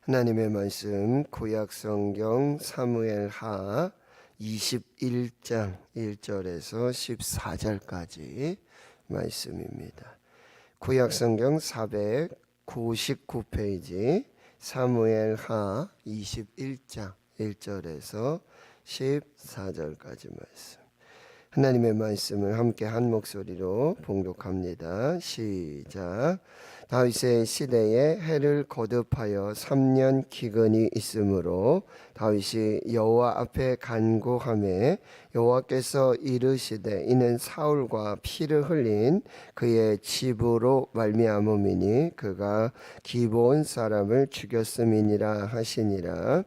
하나님의 말씀 구약 성경 사무엘하 21장 1절에서 14절까지 말씀입니다. 구약 성경 499페이지 사무엘하 21장 1절에서 14절까지 말씀. 하나님의 말씀을 함께 한 목소리로 봉독합니다. 시작. 다윗의 시대에 해를 거듭하여 3년 기근이 있으므로 다윗이 여호와 앞에 간구하매 여호와께서 이르시되 이는 사울과 피를 흘린 그의 집으로 말미암음이니 그가 기브온 사람을 죽였음이니라 하시니라.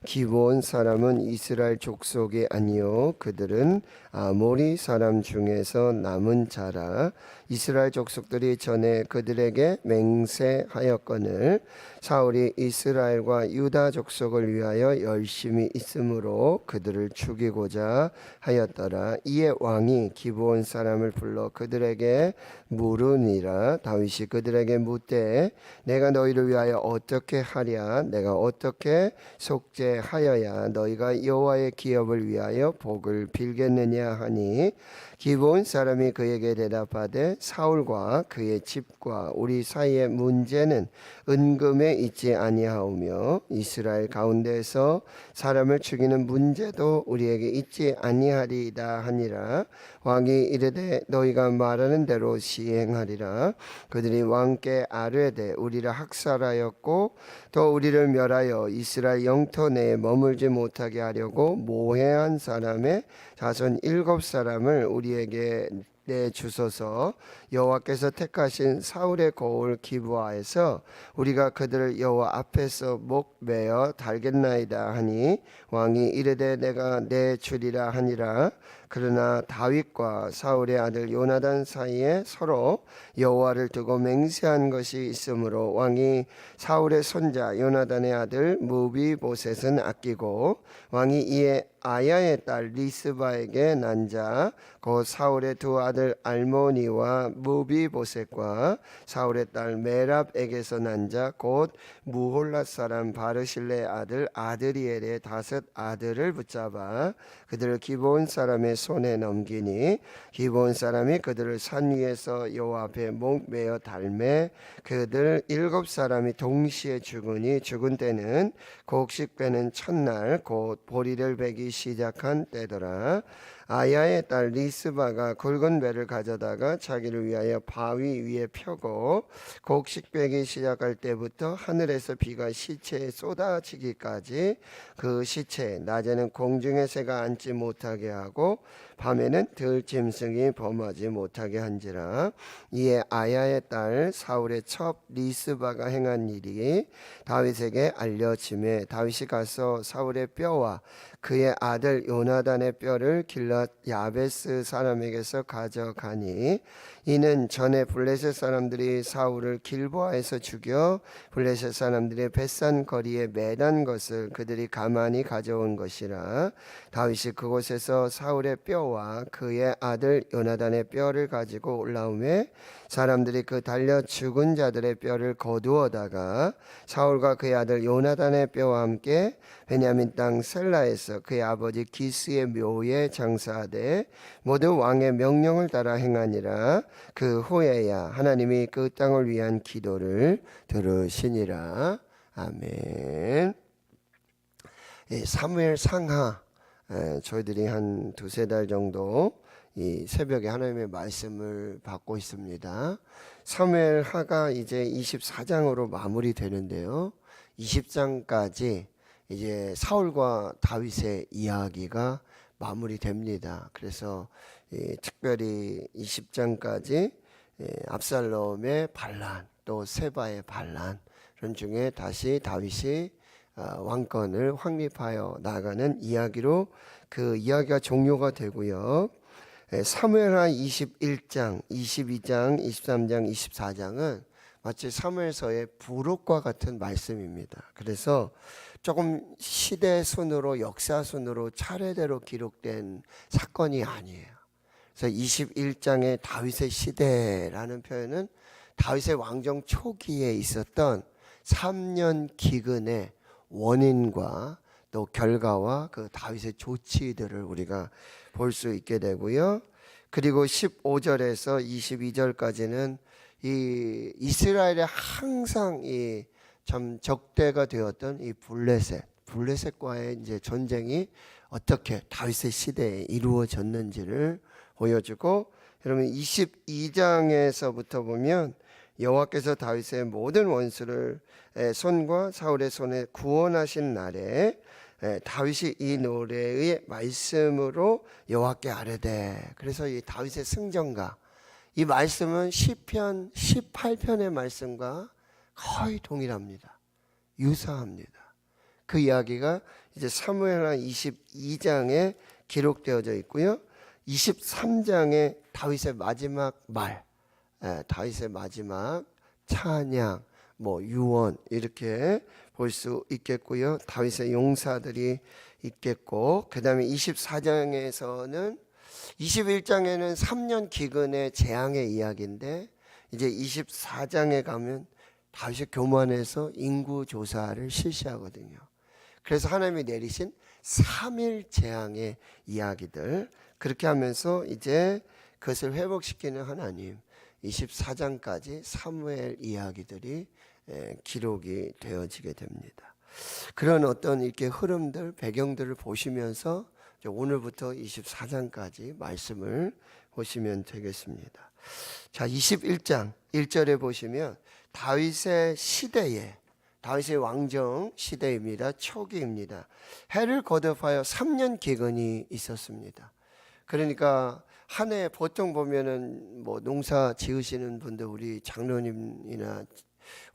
기브온 사람은 이스라엘 족속이 아니요 그들은 아모리 사람 중에서 남은 자라. 이스라엘 족속들이 전에 그들에게 맹세하였거늘 사울이 이스라엘과 유다 족속을 위하여 열심히 있으므로 그들을 죽이고자 하였더라. 이에 왕이 기브온 사람을 불러 그들에게 물으니라. 다윗이 그들에게 묻되 내가 너희를 위하여 어떻게 하랴? 내가 어떻게 속죄하여야 너희가 여호와의 기업을 위하여 복을 빌겠느냐 하니 기브온 사람이 그에게 대답하되 사울과 그의 집과 우리 사이의 문제는 은금에 있지 아니하오며 이스라엘 가운데에서 사람을 죽이는 문제도 우리에게 있지 아니하리이다 하니라. 왕이 이르되 너희가 말하는 대로 시행하리라. 그들이 왕께 아뢰되 우리를 학살하였고 또 우리를 멸하여 이스라엘 영토 내에 머물지 못하게 하려고 모해한 사람의 자손 7사람을 우리에게 내주소서. 여호와께서 택하신 사울의 고을 기브아에서 우리가 그들을 여호와 앞에서 목매어 달겠나이다 하니 왕이 이르되 내가 내주리라 하니라. 그러나 다윗과 사울의 아들 요나단 사이에 서로 여호와를 두고 맹세한 것이 있으므로 왕이 사울의 손자 요나단의 아들 무비보셋은 아끼고 왕이 이에 아야의 딸 리스바에게 난 자 곧 사울의 두 아들 알모니와 무비보셋과 사울의 딸 메랍에게서 난 자 곧 무홀랏 사람 바르실레의 아들 아드리엘의 5 아들을 붙잡아 그들을 기브온 사람의 손에 넘기니 기브온 사람이 그들을 산 위에서 여호와 앞에 목매어 달매 그들 7사람이 동시에 죽으니 죽은 때는 곡식 빼는 첫날 곧 보리를 베기 시작한 때더라. 아야의 딸 리스바가 굵은 배를 가져다가 자기를 위하여 바위 위에 펴고 곡식 빼기 시작할 때부터 하늘에서 비가 시체에 쏟아지기까지 그 시체에 낮에는 공중의 새가 앉지 못하게 하고 밤에는 들짐승이 범하지 못하게 한지라. 이에 아야의 딸 사울의 첩 리스바가 행한 일이 다윗에게 알려지매 다윗이 가서 사울의 뼈와 그의 아들 요나단의 뼈를 길랏 야베스 사람에게서 가져가니 이는 전에 블레셋 사람들이 사울을 길보아에서 죽여 블레셋 사람들의 벳산 거리에 매단 것을 그들이 가만히 가져온 것이라. 다윗이 그곳에서 사울의 뼈와 그의 아들 요나단의 뼈를 가지고 올라오매 사람들이 그 달려 죽은 자들의 뼈를 거두어다가 사울과 그의 아들 요나단의 뼈와 함께 베냐민 땅 셀라에서 그의 아버지 기스의 묘에 장사하되 모두 왕의 명령을 따라 행하니라. 그 후에야 하나님이 그 땅을 위한 기도를 들으시니라. 아멘. 사무엘 상하 저희들이 한 2-3달 정도 이 새벽에 하나님의 말씀을 받고 있습니다. 사무엘 하가 이제 24장으로 마무리되는데요. 20장까지 이제 사울과 다윗의 이야기가 마무리됩니다. 그래서 특별히 20장까지 압살롬의 반란 또 세바의 반란 그런 중에 다시 다윗이 왕권을 확립하여 나가는 이야기로 그 이야기가 종료가 되고요. 사무엘하 21장, 22장, 23장, 24장은 마치 사무엘서의 부록과 같은 말씀입니다. 그래서 조금 시대 순으로 역사 순으로 차례대로 기록된 사건이 아니에요. 그래서 21장의 다윗의 시대라는 표현은 다윗의 왕정 초기에 있었던 3년 기근의 원인과 또 결과와 그 다윗의 조치들을 우리가 볼 수 있게 되고요. 그리고 15절에서 22절까지는 이 이스라엘에 항상 이 참 적대가 되었던 이 블레셋과의 이제 전쟁이 어떻게 다윗의 시대에 이루어졌는지를 보여주고, 여러분 22장에서부터 보면 여호와께서 다윗의 모든 원수를 손과 사울의 손에 구원하신 날에 다윗이 이 노래의 말씀으로 여호와께 아뢰되, 그래서 이 다윗의 승전가, 이 말씀은 시편 18편의 말씀과 거의 동일합니다. 유사합니다. 그 이야기가 이제 사무엘하 22장에 기록되어져 있고요. 23장에 다윗의 마지막 말, 다윗의 마지막 찬양, 유언 이렇게 볼 수 있겠고요. 다윗의 용사들이 있겠고, 그 다음에 24장에서는 21장에는 3년 기근의 재앙의 이야기인데, 이제 24장에 가면 다윗이 교만해서 인구조사를 실시하거든요. 그래서 하나님이 내리신 3일 재앙의 이야기들, 그렇게 하면서 이제 그것을 회복시키는 하나님, 24장까지 사무엘 이야기들이 기록이 되어지게 됩니다. 그런 어떤 이렇게 흐름들, 배경들을 보시면서 오늘부터 24장까지 말씀을 보시면 되겠습니다. 자, 21장 1절에 보시면 다윗의 시대에, 다윗의 왕정 시대입니다. 초기입니다. 해를 거듭하여 3년 기근이 있었습니다. 그러니까 한 해 보통 보면은 농사 지으시는 분들, 우리 장로님이나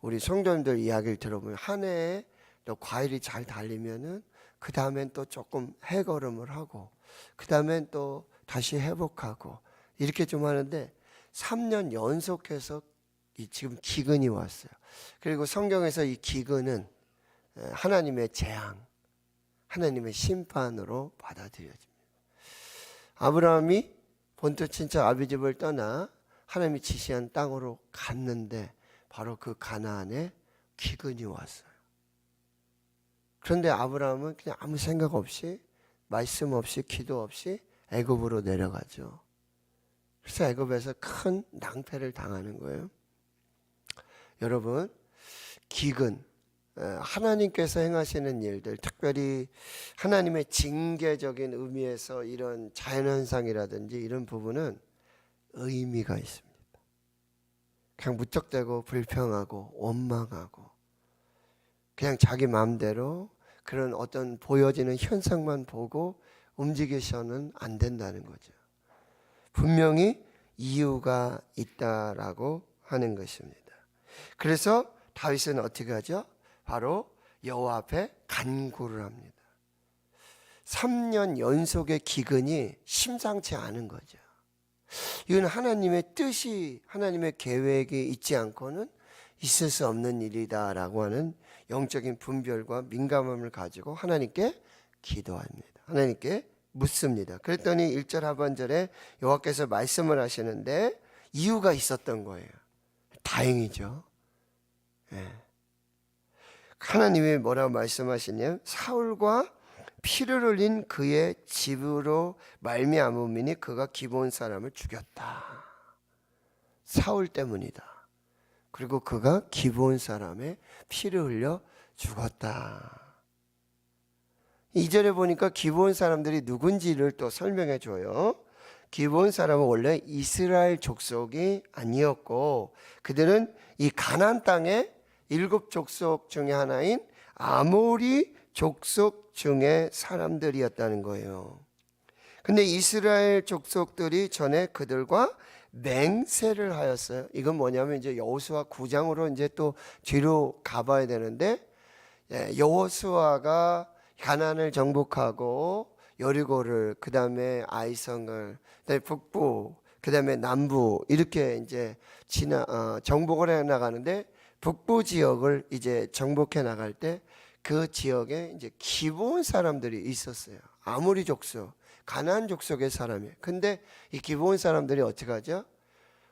우리 성도님들 이야기를 들어보면 한 해에 또 과일이 잘 달리면은 그 다음엔 또 조금 해걸음을 하고 그 다음엔 또 다시 회복하고 이렇게 좀 하는데 3년 연속해서 지금 기근이 왔어요. 그리고 성경에서 이 기근은 하나님의 재앙, 하나님의 심판으로 받아들여집니다. 아브라함이 본토 친척 아비집을 떠나 하나님이 지시한 땅으로 갔는데 바로 그 가나안에 기근이 왔어요. 그런데 아브라함은 그냥 아무 생각 없이, 말씀 없이, 기도 없이 애굽으로 내려가죠. 그래서 애굽에서 큰 낭패를 당하는 거예요. 여러분, 기근, 하나님께서 행하시는 일들, 특별히 하나님의 징계적인 의미에서 이런 자연현상이라든지 이런 부분은 의미가 있습니다. 그냥 무턱대고 불평하고 원망하고 그냥 자기 마음대로 그런 어떤 보여지는 현상만 보고 움직이셔는 안 된다는 거죠. 분명히 이유가 있다라고 하는 것입니다. 그래서 다윗은 어떻게 하죠? 바로 여호와 앞에 간구를 합니다. 3년 연속의 기근이 심상치 않은 거죠. 이건 하나님의 뜻이, 하나님의 계획이 있지 않고는 있을 수 없는 일이다라고 하는 영적인 분별과 민감함을 가지고 하나님께 기도합니다. 하나님께 묻습니다. 그랬더니 1절 하반절에 여호와께서 말씀을 하시는데 이유가 있었던 거예요. 다행이죠. 하나님이 뭐라고 말씀하시냐면 사울과 피를 흘린 그의 집으로 말미암음이니 그가 기브온 사람을 죽였다. 사울 때문이다. 그리고 그가 기브온 사람의 피를 흘려 죽었다. 2절에 보니까 기브온 사람들이 누군지를 또 설명해 줘요. 기브온 사람은 원래 이스라엘 족속이 아니었고 그들은 이 가나안 땅의 7족속 중에 하나인 아모리 족속 중의 사람들이었다는 거예요. 근데 이스라엘 족속들이 전에 그들과 맹세를 하였어요. 이건 뭐냐면 이제 여호수아 9장으로 이제 또 뒤로 가봐야 되는데, 여호수아가 가나안을 정복하고 여리고를, 그 다음에 아이성을, 그다음에 북부, 그 다음에 남부 이렇게 이제 정복을 해 나가는데, 북부 지역을 이제 정복해 나갈 때 그 지역에 이제 기브온 사람들이 있었어요. 아모리 족속, 가나안 족속의 사람이에요. 근데 이 기브온 사람들이 어떻게 하죠?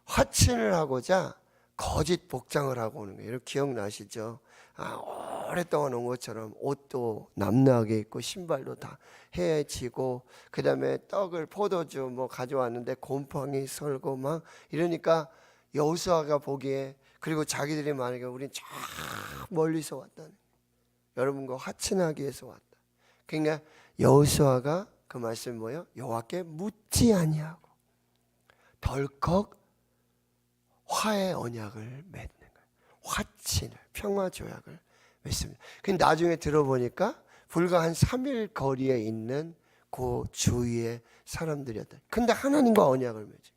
화친을 하고자 거짓 복장을 하고 오는 거예요. 기억나시죠? 오랫동안 온 것처럼 옷도 남루하게 입고 신발도 다 헤어지고, 그 다음에 떡을 포도주 뭐 가져왔는데 곰팡이 설고 막 이러니까 여호수아가 보기에, 그리고 자기들이 만약에 우린 저 멀리서 왔다는, 여러분과 화친하기 위해서 왔다. 그러니까 여호수아가 그 말씀 뭐예요? 여호와께 묻지 아니하고 덜컥 화의 언약을 맺는 거예요. 화친을, 평화 조약을 맺습니다. 근데 나중에 들어보니까 불과 한 3일 거리에 있는 그 주위의 사람들이었다. 근데 하나님과 언약을 맺어,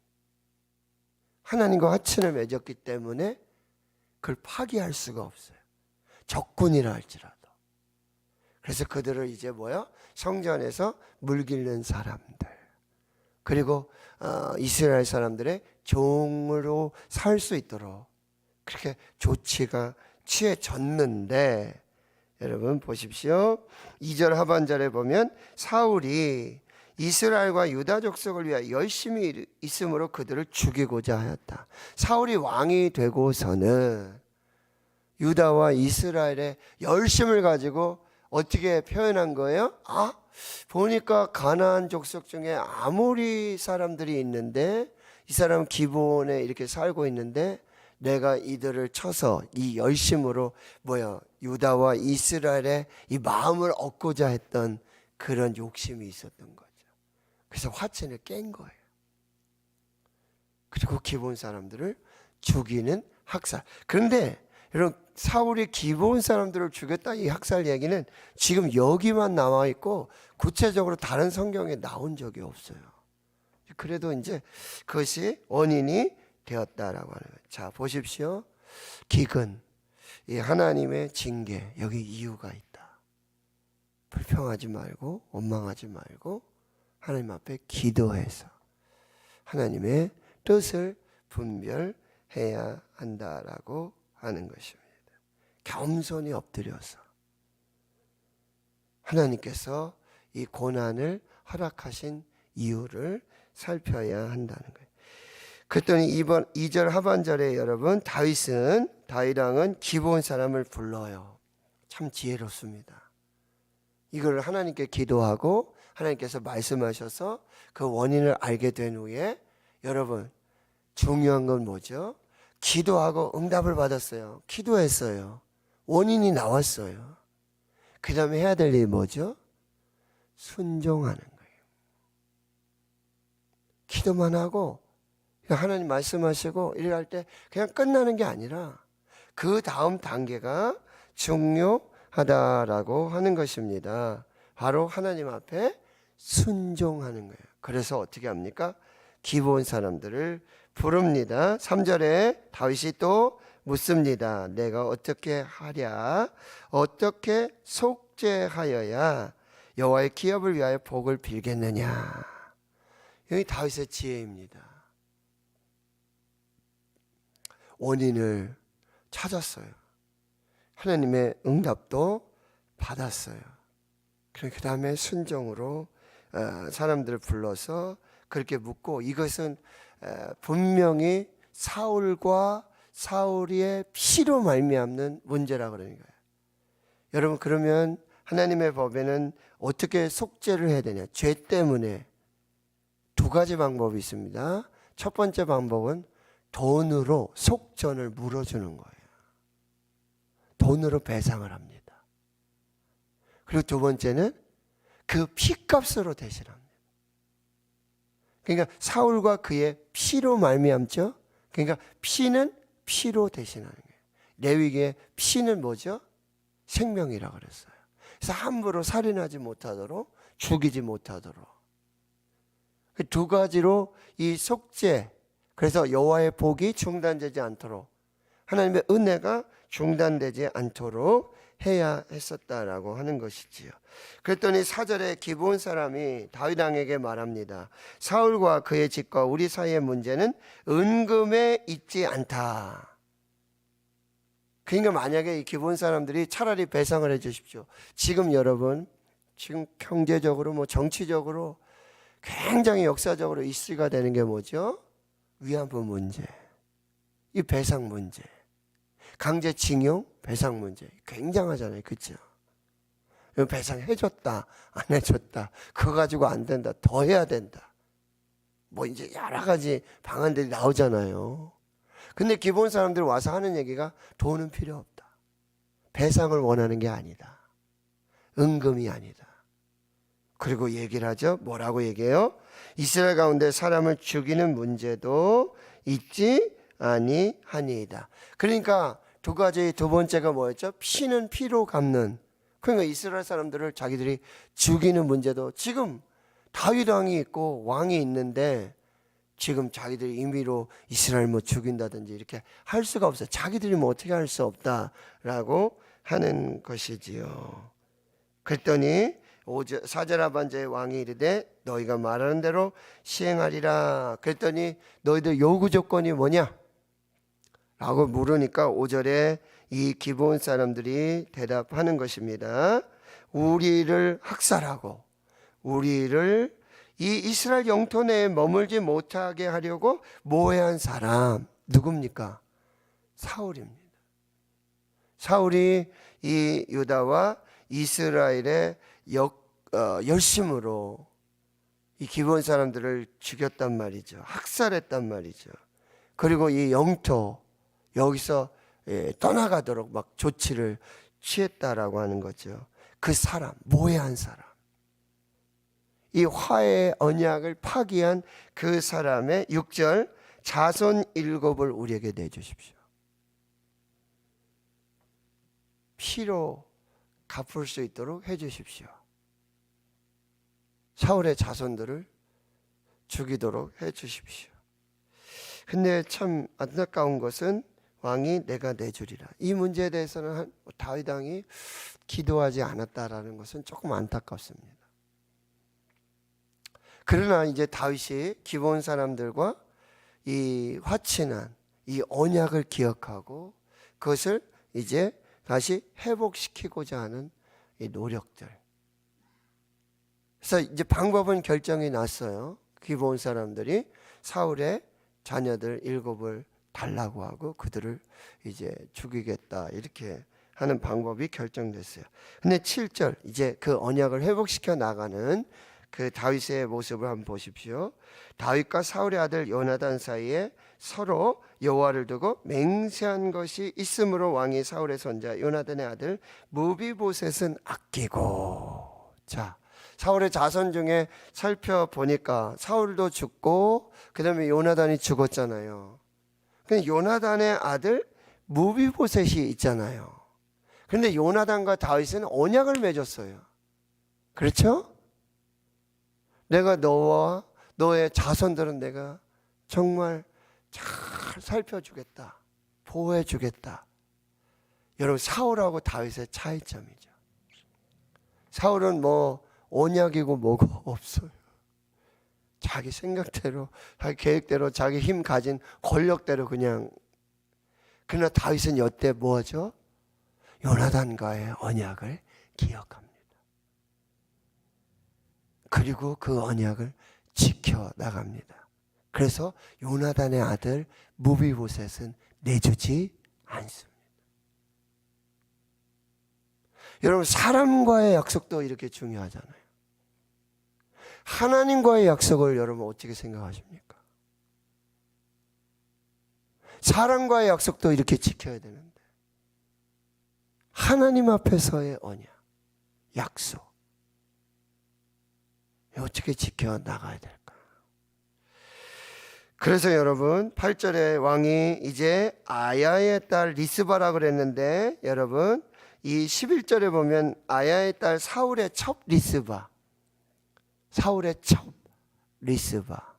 하나님과 화친을 맺었기 때문에 그걸 파기할 수가 없어요. 적군이라 할지라도. 그래서 그들을 이제 뭐야? 성전에서 물길는 사람들, 그리고 이스라엘 사람들의 종으로 살 수 있도록 그렇게 조치가 취해졌는데, 여러분 보십시오. 2절 하반절에 보면 사울이 이스라엘과 유다 족속을 위하여 열심히 있으므로 그들을 죽이고자 하였다. 사울이 왕이 되고서는 유다와 이스라엘의 열심을 가지고 어떻게 표현한 거예요? 보니까 가나안 족속 중에 아모리 사람들이 있는데 이 사람은 기브온에 이렇게 살고 있는데 내가 이들을 쳐서 이 열심으로 유다와 이스라엘의 이 마음을 얻고자 했던 그런 욕심이 있었던 거죠. 그래서 화친을 깬 거예요. 그리고 기브온 사람들을 죽이는 학살. 그런데 여러분, 사울이 기브온 사람들을 죽였다, 이 학살 얘기는 지금 여기만 나와 있고 구체적으로 다른 성경에 나온 적이 없어요. 그래도 이제 그것이 원인이 되었다라고 하는 거예요. 자, 보십시오. 기근, 이 하나님의 징계, 여기 이유가 있다. 불평하지 말고 원망하지 말고 하나님 앞에 기도해서 하나님의 뜻을 분별해야 한다라고 하는 것입니다. 겸손히 엎드려서 하나님께서 이 고난을 허락하신 이유를 살펴야 한다는 거예요. 그랬더니 2절 하반절에 여러분, 다윗왕은 기브온 사람을 불러요. 참 지혜롭습니다. 이걸 하나님께 기도하고 하나님께서 말씀하셔서 그 원인을 알게 된 후에, 여러분 중요한 건 뭐죠? 기도하고 응답을 받았어요. 기도했어요. 원인이 나왔어요. 그 다음에 해야 될 일이 뭐죠? 순종하는 거예요. 기도만 하고 하나님 말씀하시고 이렇게 할 때 그냥 끝나는 게 아니라 그 다음 단계가 중요하다라고 하는 것입니다. 바로 하나님 앞에 순종하는 거예요. 그래서 어떻게 합니까? 기브온 사람들을 부릅니다. 3절에 다윗이 또 묻습니다. 내가 어떻게 하랴? 어떻게 속죄하여야 여호와의 기업을 위하여 복을 빌겠느냐? 여기 다윗의 지혜입니다. 원인을 찾았어요. 하나님의 응답도 받았어요. 그 다음에 순종으로 사람들을 불러서 그렇게 묻고, 이것은 분명히 사울과 사울의 피로 말미암는 문제라 그러는 거예요. 여러분, 그러면 하나님의 법에는 어떻게 속죄를 해야 되냐? 죄 때문에 두 가지 방법이 있습니다. 첫 번째 방법은 돈으로 속전을 물어주는 거예요. 돈으로 배상을 합니다. 그리고 두 번째는 그 피값으로 대신합니다. 그러니까 사울과 그의 피로 말미암죠. 그러니까 피는 피로 대신하는 거예요. 레위기의 피는 뭐죠? 생명이라고 그랬어요. 그래서 함부로 살인하지 못하도록, 죽이지 못하도록. 그 두 가지로 이 속죄, 그래서 여호와의 복이 중단되지 않도록, 하나님의 은혜가 중단되지 않도록 해야 했었다라고 하는 것이지요. 그랬더니 4절에 기브온 사람이 다윗왕에게 말합니다. 사울과 그의 집과 우리 사이의 문제는 은금에 있지 않다. 그러니까 만약에 이 기브온 사람들이 차라리 배상을 해 주십시오. 지금 여러분, 지금 경제적으로 정치적으로 굉장히 역사적으로 이슈가 되는 게 뭐죠? 위안부 문제. 이 배상 문제, 강제징용 배상 문제 굉장하잖아요. 그렇죠? 배상해줬다 안 해줬다 그거 가지고 안 된다 더 해야 된다 뭐 이제 여러 가지 방안들이 나오잖아요. 근데 기본 사람들 와서 하는 얘기가 돈은 필요 없다. 배상을 원하는 게 아니다. 은금이 아니다. 그리고 얘기를 하죠. 뭐라고 얘기해요? 이스라엘 가운데 사람을 죽이는 문제도 있지 아니하니이다. 그러니까 두 가지, 두 번째가 뭐였죠? 피는 피로 갚는. 그러니까 이스라엘 사람들을 자기들이 죽이는 문제도 지금 다윗 왕이 있고 왕이 있는데 지금 자기들이 임의로 이스라엘 뭐 죽인다든지 이렇게 할 수가 없어요. 자기들이 뭐 어떻게 할 수 없다라고 하는 것이지요. 그랬더니 4절 하반절에 왕이 이르되 너희가 말하는 대로 시행하리라. 그랬더니 너희들 요구 조건이 뭐냐? 라고 물으니까 5절에 이 기브온 사람들이 대답하는 것입니다. 우리를 학살하고 우리를 이 이스라엘 영토 내에 머물지 못하게 하려고 모해한 사람 누굽니까? 사울입니다. 사울이 이 유다와 이스라엘의 열심으로 이 기브온 사람들을 죽였단 말이죠. 학살했단 말이죠. 그리고 이 영토 여기서 떠나가도록 막 조치를 취했다라고 하는 거죠. 그 사람, 모해한 사람, 이 화해의 언약을 파기한 그 사람의 6절 자손 7을 우리에게 내주십시오. 피로 갚을 수 있도록 해주십시오. 사울의 자손들을 죽이도록 해주십시오. 근데 참 안타까운 것은 왕이 내가 내주리라. 이 문제에 대해서는 다윗 왕이 기도하지 않았다라는 것은 조금 안타깝습니다. 그러나 이제 다윗이 기브온 사람들과 이 화친한 이 언약을 기억하고 그것을 이제 다시 회복시키고자 하는 이 노력들. 그래서 이제 방법은 결정이 났어요. 기브온 사람들이 사울의 자녀들 7을 달라고 하고 그들을 이제 죽이겠다 이렇게 하는 방법이 결정됐어요. 근데 7절 이제 그 언약을 회복시켜 나가는 그 다윗의 모습을 한번 보십시오. 다윗과 사울의 아들 요나단 사이에 서로 여호와를 두고 맹세한 것이 있으므로 왕이 사울의 손자 요나단의 아들 무비보셋은 아끼고. 자, 사울의 자손 중에 살펴보니까 사울도 죽고 그 다음에 요나단이 죽었잖아요. 근데 요나단의 아들 무비보셋이 있잖아요. 그런데 요나단과 다윗은 언약을 맺었어요. 그렇죠? 내가 너와 너의 자손들은 내가 정말 잘 살펴주겠다. 보호해주겠다. 여러분 사울하고 다윗의 차이점이죠. 사울은 뭐 언약이고 뭐고 없어요. 자기 생각대로 자기 계획대로 자기 힘 가진 권력대로 그냥. 그러나 다윗은 여태 뭐하죠? 요나단과의 언약을 기억합니다. 그리고 그 언약을 지켜나갑니다. 그래서 요나단의 아들 무비보셋은 내주지 않습니다. 여러분 사람과의 약속도 이렇게 중요하잖아요. 하나님과의 약속을 여러분 어떻게 생각하십니까? 사람과의 약속도 이렇게 지켜야 되는데 하나님 앞에서의 언약, 약속 어떻게 지켜나가야 될까? 그래서 여러분 8절에 왕이 이제 아야의 딸 리스바라고 그랬는데 여러분 이 11절에 보면 아야의 딸 사울의 첩 리스바, 사울의 첩 리스바,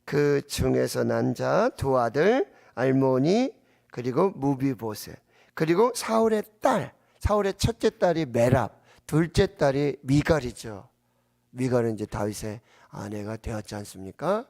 그 중에서 난 자 두 아들 알모니 그리고 무비보셋, 그리고 사울의 딸, 사울의 첫째 딸이 메랍, 둘째 딸이 미갈이죠. 미갈은 이제 다윗의 아내가 되었지 않습니까?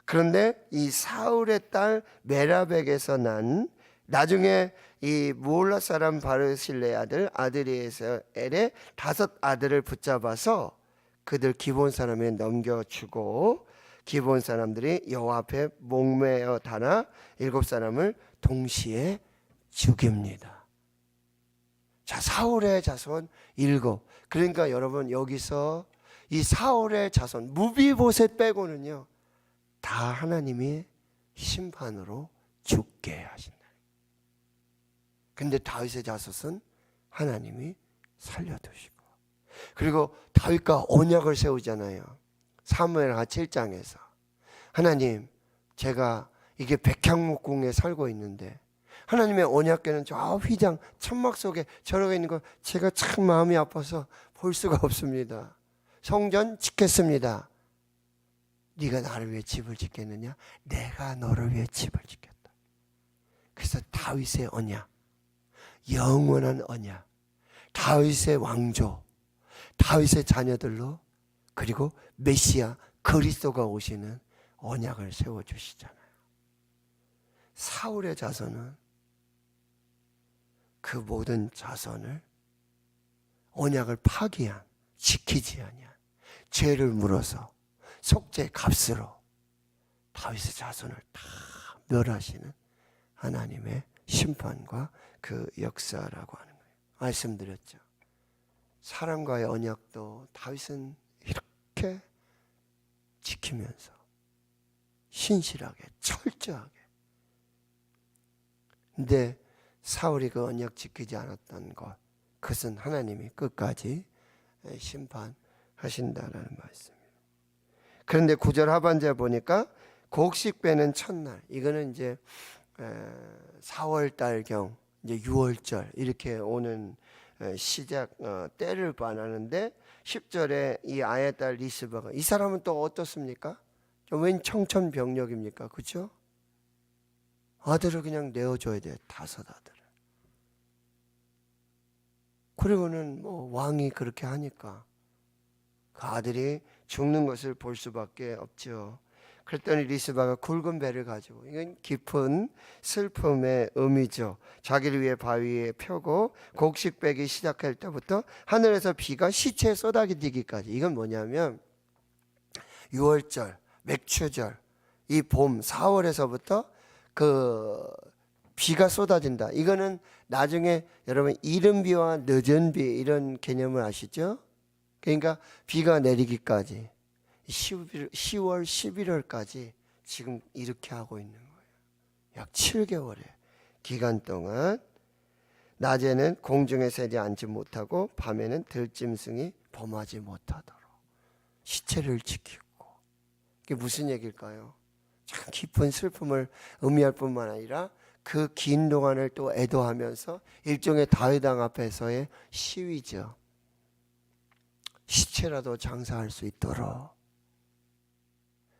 그런데 이 사울의 딸 메랍에게서 난 나중에 이 무올라 사람 바르실레 아들 아드리에셀의 5 아들을 붙잡아서 그들 기브온 사람에 넘겨주고 기브온 사람들이 여호와 앞에 목매어 달아 7사람을 동시에 죽입니다. 자, 사울의 자손 7. 그러니까 여러분 여기서 이 사울의 자손 무비보셋 빼고는요 다 하나님이 심판으로 죽게 하신다. 근데 다윗의 자손은 하나님이 살려두시고, 그리고 다윗과 언약을 세우잖아요. 사무엘하 7장에서 하나님, 제가 이게 백향목궁에 살고 있는데 하나님의 언약궤는 저 휘장 천막 속에 저러고 있는 거 제가 참 마음이 아파서 볼 수가 없습니다. 성전 짓겠습니다. 네가 나를 위해 집을 짓겠느냐? 내가 너를 위해 집을 짓겠다. 그래서 다윗의 언약, 영원한 언약, 다윗의 왕조, 다윗의 자녀들로, 그리고 메시아 그리스도가 오시는 언약을 세워주시잖아요. 사울의 자손은 그 모든 자손을 언약을 파기한, 지키지 아니한, 죄를 물어서 속죄 값으로 다윗의 자손을 다 멸하시는 하나님의 심판과 그 역사라고 하는 거예요. 말씀드렸죠. 사람과의 언약도 다윗은 이렇게 지키면서 신실하게 철저하게. 근데 사울이 그 언약 지키지 않았던 것, 그것은 하나님이 끝까지 심판하신다라는 말씀이에요. 그런데 9절 하반절에 보니까 곡식 빼는 첫날, 이거는 이제 4월달경 이제 6월절 이렇게 오는 시작 때를 반하는데, 10절에 이 아의 딸 리스바가, 이 사람은 또 어떻습니까? 웬 청천벽력입니까? 그렇죠? 아들을 그냥 내어줘야 돼, 5 아들을. 그리고는 뭐 왕이 그렇게 하니까 그 아들이 죽는 것을 볼 수밖에 없죠. 그랬더니 리스바가 굵은 배를 가지고, 이건 깊은 슬픔의 의미죠. 자기를 위해 바위에 펴고 곡식 빼기 시작할 때부터 하늘에서 비가 시체에 쏟아지기까지. 이건 뭐냐면 6월절, 맥추절, 이 봄 4월에서부터 그 비가 쏟아진다. 이거는 나중에 여러분 이른 비와 늦은 비 이런 개념을 아시죠? 그러니까 비가 내리기까지 10월, 11월까지 지금 이렇게 하고 있는 거예요. 약 7개월의 기간 동안 낮에는 공중에 새지 않지 못하고 밤에는 들짐승이 범하지 못하도록 시체를 지키고. 이게 무슨 얘기일까요? 참 깊은 슬픔을 의미할 뿐만 아니라 그 긴 동안을 또 애도하면서 일종의 다윗 왕 앞에서의 시위죠. 시체라도 장사할 수 있도록.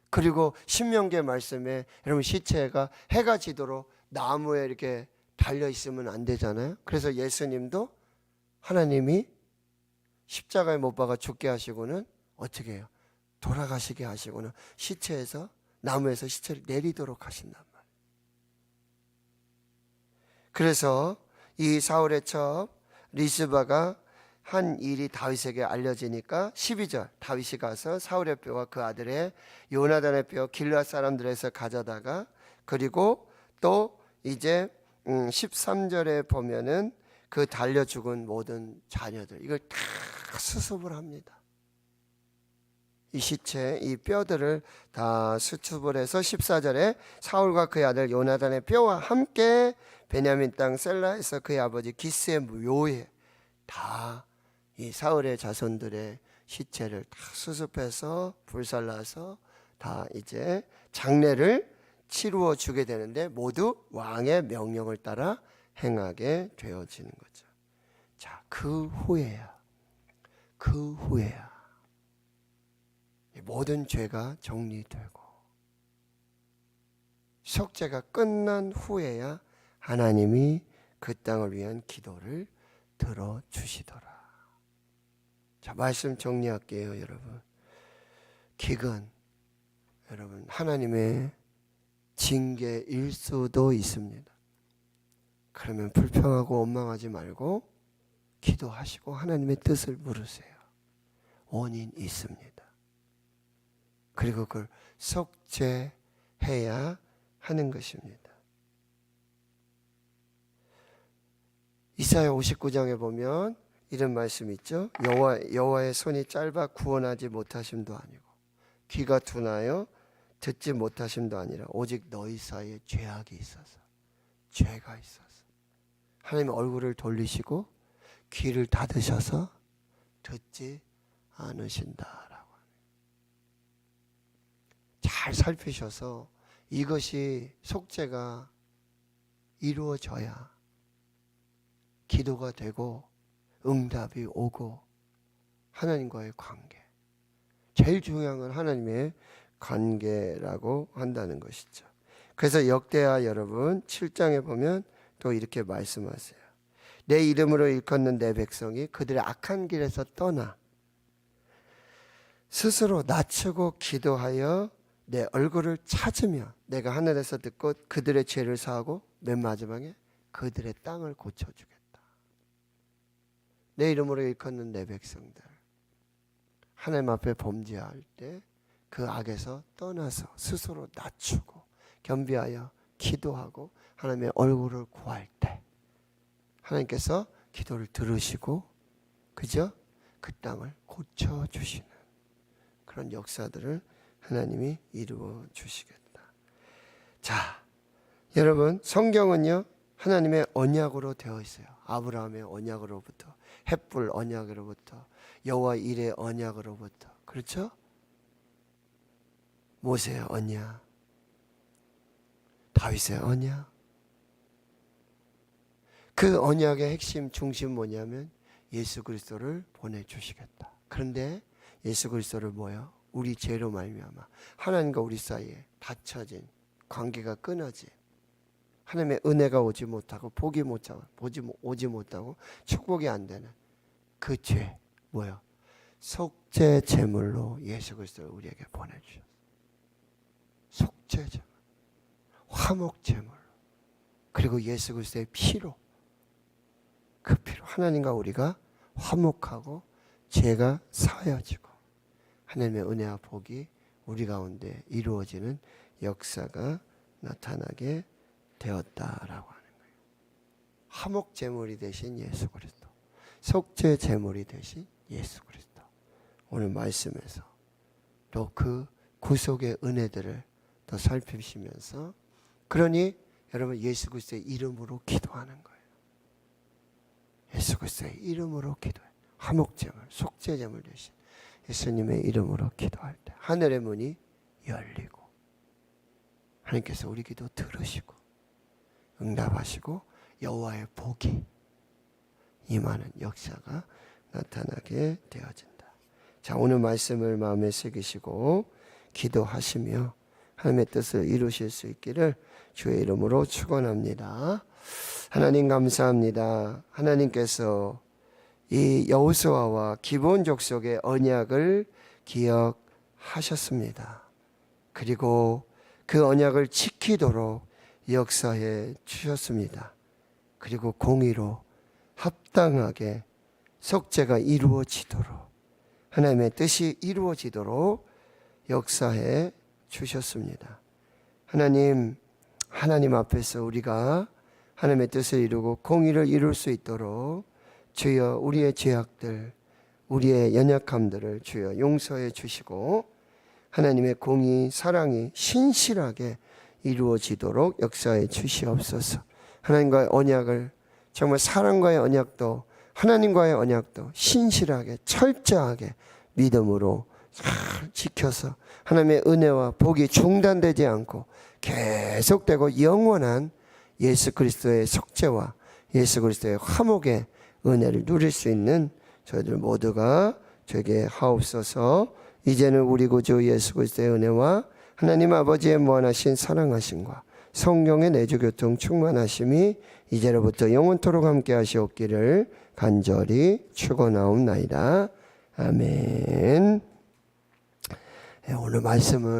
그리고 신명기의 말씀에 여러분 시체가 해가 지도록 나무에 이렇게 달려 있으면 안 되잖아요. 그래서 예수님도 하나님이 십자가에 못 박아 죽게 하시고는 어떻게 해요? 돌아가시게 하시고는 시체에서, 나무에서 시체를 내리도록 하신단 말이에요. 그래서 이 사울의 첩 리스바가 한 일이 다윗에게 알려지니까 12절, 다윗이 가서 사울의 뼈와 그 아들의 요나단의 뼈 길앗 사람들에서 가져다가, 그리고 또 이제 13절에 보면은 그 달려 죽은 모든 자녀들, 이걸 다 수습을 합니다. 이 시체, 이 뼈들을 다 수습을 해서 14절에 사울과 그의 아들 요나단의 뼈와 함께 베냐민 땅 셀라에서 그의 아버지 기스의 묘에 다 이 사울의 자손들의 시체를 다 수습해서 불살라서 다 이제 장례를 치루어 주게 되는데, 모두 왕의 명령을 따라 행하게 되어지는 거죠. 자, 그 후에야 모든 죄가 정리되고 속죄가 끝난 후에야 하나님이 그 땅을 위한 기도를 들어주시더라. 자, 말씀 정리할게요, 여러분. 기근, 여러분, 하나님의 징계일 수도 있습니다. 그러면 불평하고 원망하지 말고 기도하시고 하나님의 뜻을 물으세요. 원인 있습니다. 그리고 그걸 속죄해야 하는 것입니다. 이사야 59장에 보면 이런 말씀 있죠. 여호와의 손이 짧아 구원하지 못하심도 아니고 귀가 둔하여 듣지 못하심도 아니라 오직 너희 사이에 죄악이 있어서, 죄가 있어서 하나님 얼굴을 돌리시고 귀를 닫으셔서 듣지 않으신다라고. 잘 살피셔서 이것이 속죄가 이루어져야 기도가 되고 응답이 오고 하나님과의 관계, 제일 중요한 건 하나님의 관계라고 한다는 것이죠. 그래서 역대하 여러분 7장에 보면 또 이렇게 말씀하세요. 내 이름으로 일컫는 내 백성이 그들의 악한 길에서 떠나 스스로 낮추고 기도하여 내 얼굴을 찾으며 내가 하늘에서 듣고 그들의 죄를 사하고 맨 마지막에 그들의 땅을 고쳐주겠다. 내 이름으로 일컫는 내 백성들, 하나님 앞에 범죄할 때 그 악에서 떠나서 스스로 낮추고 겸비하여 기도하고 하나님의 얼굴을 구할 때 하나님께서 기도를 들으시고, 그죠? 그 땅을 고쳐주시는 그런 역사들을 하나님이 이루어 주시겠다. 자, 여러분, 성경은요 하나님의 언약으로 되어 있어요. 아브라함의 언약으로부터, 햇불 언약으로부터, 여호와 일의 언약으로부터, 그렇죠? 모세의 언약, 다윗의 언약. 그 언약의 핵심 중심 뭐냐면 예수 그리스도를 보내주시겠다. 그런데 예수 그리스도를 뭐요? 우리 죄로 말미암아 하나님과 우리 사이에 닫혀진 관계가 끊어진, 하나님의 은혜가 오지 못하고 오지 못하고 축복이 안 되는 그 죄, 뭐요? 속죄 제물로 예수 그리스도를 우리에게 보내주셨어요. 속죄 제물, 화목 제물로, 그리고 예수 그리스도의 피로, 그 피로 하나님과 우리가 화목하고 죄가 사여지고 하나님의 은혜와 복이 우리 가운데 이루어지는 역사가 나타나게 되었다라고 하는 거예요. 화목 제물이 되신 예수 그리스도, 속죄 제물이 되신 예수 그리스도. 오늘 말씀에서 또 그 구속의 은혜들을 더 살피시면서, 그러니 여러분 예수 그리스도의 이름으로 기도하는 거예요. 예수 그리스도의 이름으로 기도해. 화목 제물, 속죄 제물 되신 예수님의 이름으로 기도할 때 하늘의 문이 열리고 하나님께서 우리 기도 들으시고 응답하시고 여호와의 복이 임하는 역사가 나타나게 되어진다. 자, 오늘 말씀을 마음에 새기시고 기도하시며 하나님의 뜻을 이루실 수 있기를 주의 이름으로 축원합니다. 하나님 감사합니다. 하나님께서 이 여호수아와 기브온 족속의 언약을 기억하셨습니다. 그리고 그 언약을 지키도록 역사해 주셨습니다. 그리고 공의로 합당하게 속죄가 이루어지도록, 하나님의 뜻이 이루어지도록 역사해 주셨습니다. 하나님 앞에서 우리가 하나님의 뜻을 이루고 공의를 이룰 수 있도록 주여 우리의 죄악들, 우리의 연약함들을 주여 용서해 주시고 하나님의 공의, 사랑이 신실하게 이루어지도록 역사해 주시옵소서. 하나님과의 언약을, 정말 사랑과의 언약도 하나님과의 언약도 신실하게 철저하게 믿음으로 잘 지켜서 하나님의 은혜와 복이 중단되지 않고 계속되고 영원한 예수 그리스도의 속죄와 예수 그리스도의 화목의 은혜를 누릴 수 있는 저희들 모두가 되게 하옵소서. 이제는 우리 구주 예수 그리스도의 은혜와 하나님 아버지의 무한하신 사랑하심과 성령의 내주교통 충만하심이 이제로부터 영원토록 함께 하시옵기를 간절히 축원하옵나이다. 아멘. 오늘 말씀을